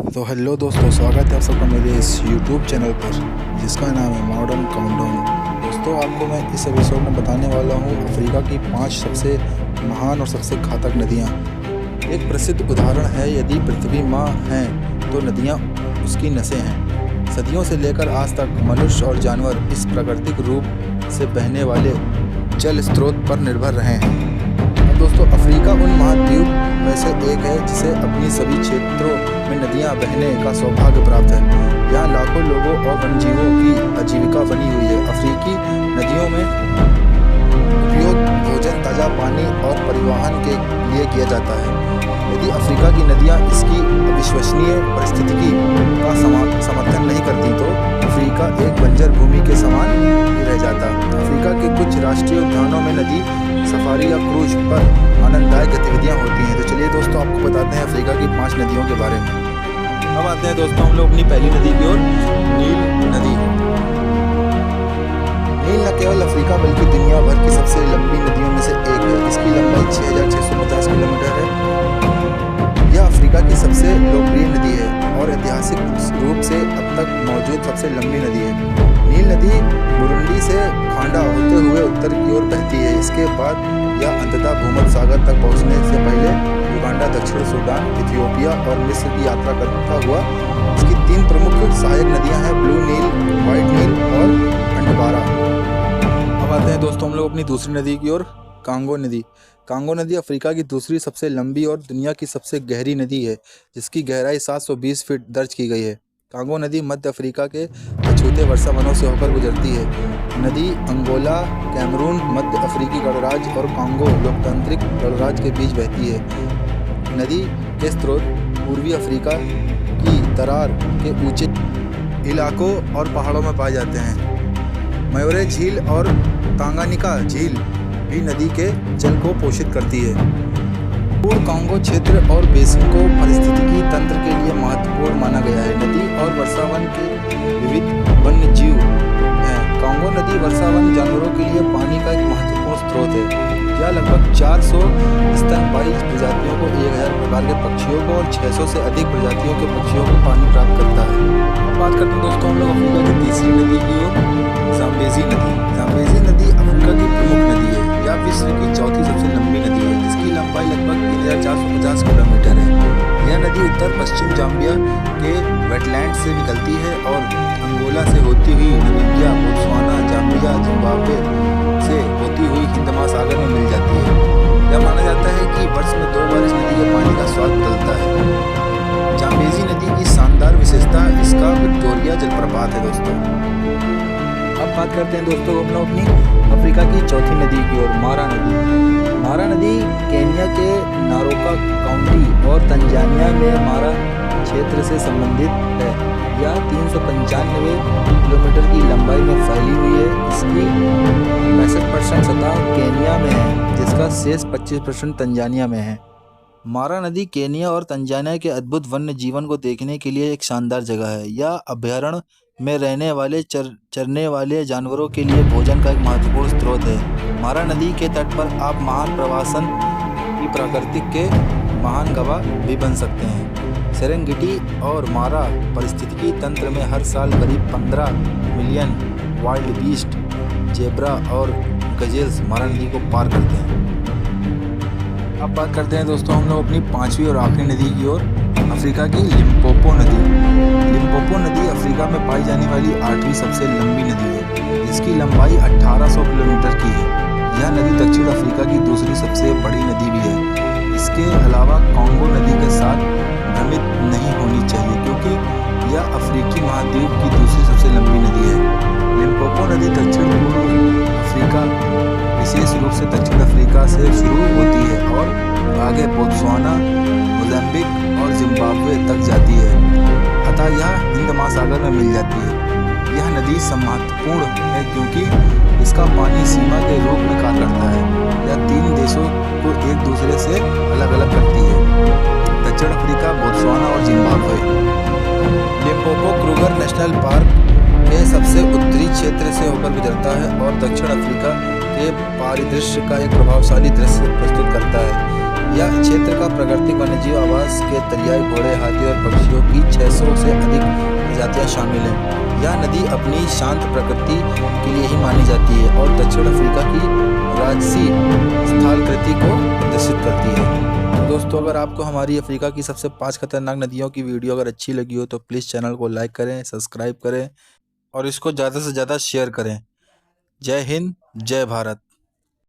तो हेलो दोस्तों, स्वागत है आप सबका मेरे इस यूट्यूब चैनल पर जिसका नाम है मॉडर्न काउंटडाउन। दोस्तों, आपको मैं इस एपिसोड में बताने वाला हूँ अफ्रीका की 5 सबसे महान और सबसे घातक नदियाँ। एक प्रसिद्ध उदाहरण है, यदि पृथ्वी माँ है तो नदियाँ उसकी नसें हैं। सदियों से लेकर आज तक मनुष्य और जानवर इस प्राकृतिक रूप से बहने वाले जल स्रोत पर निर्भर रहे हैं। दोस्तों, अफ्रीका उन महाद्वीप में से एक है जिसे अपनी सभी क्षेत्रों में नदियां बहने का सौभाग्य प्राप्त है। यहाँ लाखों लोगों और वन्यजीवों की आजीविका बनी हुई है। अफ्रीकी नदियों में उपयोग भोजन, ताज़ा पानी और परिवहन के लिए किया जाता है। यदि अफ्रीका की नदियां इसकी अविश्वसनीय पारिस्थितिकी का समर्थन नहीं करती तो अफ्रीका एक बंजर भूमि के समान ही रह जाता। अफ्रीका के कुछ राष्ट्रीय उद्यानों में नदी सफारी या क्रूज पर आनंददायक गतिविधियां होती हैं। तो चलिए दोस्तों, आपको बताते हैं अफ्रीका की 5 नदियों के बारे में। अब आते हैं दोस्तों हम लोग अपनी पहली नदी की ओर, नील नदी। नील न केवल अफ्रीका बल्कि दुनिया भर की सबसे लंबी नदियों में से एक है। इसकी लंबाई 6650 किलोमीटर है। यह अफ्रीका की सबसे लोकप्रिय नदी है और ऐतिहासिक रूप से अब तक मौजूद सबसे लंबी नदी है। नील नदी बुरुंडी से खांडा होते हुए उत्तर की ओर बहती है। इसके बाद यह अंततः भूमध्य सागर तक पहुंचने से पहले युगांडा, दक्षिण सूडान, इथियोपिया और मिस्र की यात्रा करता हुआ इसकी 3 प्रमुख सहायक नदियां हैं, ब्लू नील, व्हाइट नील और अंडबारा। अब आते हैं दोस्तों हम लोग अपनी दूसरी नदी की ओर, कांगो नदी। कांगो नदी अफ्रीका की दूसरी सबसे लंबी और दुनिया की सबसे गहरी नदी है, जिसकी गहराई 720 फीट दर्ज की गई है। कांगो नदी मध्य अफ्रीका के अछूते वर्षा वनों से होकर गुजरती है। नदी अंगोला, कैमरून, मध्य अफ्रीकी गणराज्य और कांगो लोकतांत्रिक गणराज्य के बीच बहती है। नदी के स्रोत पूर्वी अफ्रीका की तरार के ऊंचे इलाकों और पहाड़ों में पाए जाते हैं। मयोरे झील और तांगानिका झील भी नदी के जल को पोषित करती है। पूर्व कांगो क्षेत्र और बेसिन को पारिस्थितिकी तंत्र के लिए महत्वपूर्ण माना गया है। नदी और वर्षावन के विविध वन्य जीव हैं। कांगो नदी वर्षावन जानवरों के लिए पानी का एक महत्वपूर्ण स्रोत है। यह लगभग 400 स्तनपायी प्रजातियों को, 1000 प्रकार के पक्षियों को और 600 से अधिक प्रजातियों के पक्षियों को पानी प्राप्त करता है। बात करते हैं दोस्तों हम लोग अफ्रीका की तीसरी नदी की ओर, जाम्बेजी नदी। जाम्बेजी नदी अफ्रीका की प्रमुख नदी है। यह विश्व की चौथी सबसे लंबी नदी है, जिसकी लंबाई लगभग 3450 किलोमीटर है। यह नदी उत्तर पश्चिम जाम्बिया के वेटलैंड से निकलती है और अंगोला से होती हुई नामीबिया, बोत्सवाना, जाम्बिया, जिम्बाब्वे से होती हुई हिंद महासागर में मिल जाती है। यह माना जाता है कि वर्ष में 2 बार इस नदी के पानी का स्वाद बदलता है। जाम्बेजी नदी की शानदार विशेषता इसका विक्टोरिया जलप्रपात है। दोस्तों, अब बात करते हैं दोस्तों हम लोग अपनी अफ्रीका की चौथी नदी की ओर, मारा नदी। मारा नदी केन्या के नारोका काउंटी और तंजानिया में मारा क्षेत्र से संबंधित है। यह 395 किलोमीटर की लंबाई में फैली हुई है। इसकी 65% सतह केन्या में है, जिसका शेष 25% तंजानिया में है। मारा नदी केन्या और तंजानिया के अद्भुत वन्य जीवन को देखने के लिए एक शानदार जगह है। यह अभयारण्य में रहने वाले चरने वाले जानवरों के लिए भोजन का एक महत्वपूर्ण स्रोत है। मारा नदी के तट पर आप महान प्रवासन की प्रकृति के महान गवाह भी बन सकते हैं। सेरेंगेटी और मारा पारिस्थितिकी तंत्र में हर साल करीब 15 मिलियन वाइल्ड बीस्ट, जेब्रा और गजेल्स मारा नदी को पार करते हैं। अब बात करते हैं दोस्तों हम लोग अपनी 5वीं और आखिरी नदी की ओर, अफ्रीका की लिम्पोपो नदी। लिम्पोपो नदी अफ्रीका में पाई जाने वाली 8वीं सबसे लंबी नदी है, जिसकी लंबाई 1800 किलोमीटर की है। यह नदी दक्षिण अफ्रीका की दूसरी सबसे बड़ी नदी भी है। इसके अलावा कांगो नदी के साथ भ्रमित नहीं होनी चाहिए, क्योंकि यह अफ्रीकी महाद्वीप की दूसरी सबसे लंबी नदी है। लिम्पोपो नदी दक्षिण पूर्व अफ्रीका, विशेष रूप से दक्षिण अफ्रीका से शुरू होती है और आगे बोत्सवाना, मोजाम्बिक और जिम्बाब्वे तक जाती है। अतः यह हिंद महासागर में मिल जाती है। यह नदी महत्वपूर्ण है क्योंकि इसका पानी सीमा के रूप में कार्य करता है। यह 3 देशों को एक दूसरे से अलग अलग करती है, दक्षिण अफ्रीका, बोत्सवाना और Zimbabwe. Limpopo Kruger national park के सबसे उत्तरी क्षेत्र से होकर गुजरता है और दक्षिण अफ्रीका के परिदृश्य का एक प्रभावशाली दृश्य प्रस्तुत करता है। यह क्षेत्र का प्राकृतिक वन्यजीव आवास के तलियाई, घोड़े, हाथी और पक्षियों की 6 नदियाँ शामिल हैं। यह नदी अपनी शांत प्रकृति के लिए ही मानी जाती है और दक्षिण अफ्रीका की राजसी स्थलाकृति को प्रदर्शित करती है। तो दोस्तों, अगर आपको हमारी अफ्रीका की सबसे 5 खतरनाक नदियों की वीडियो अगर अच्छी लगी हो तो प्लीज़ चैनल को लाइक करें, सब्सक्राइब करें और इसको ज़्यादा से ज़्यादा शेयर करें। जय हिंद, जय भारत।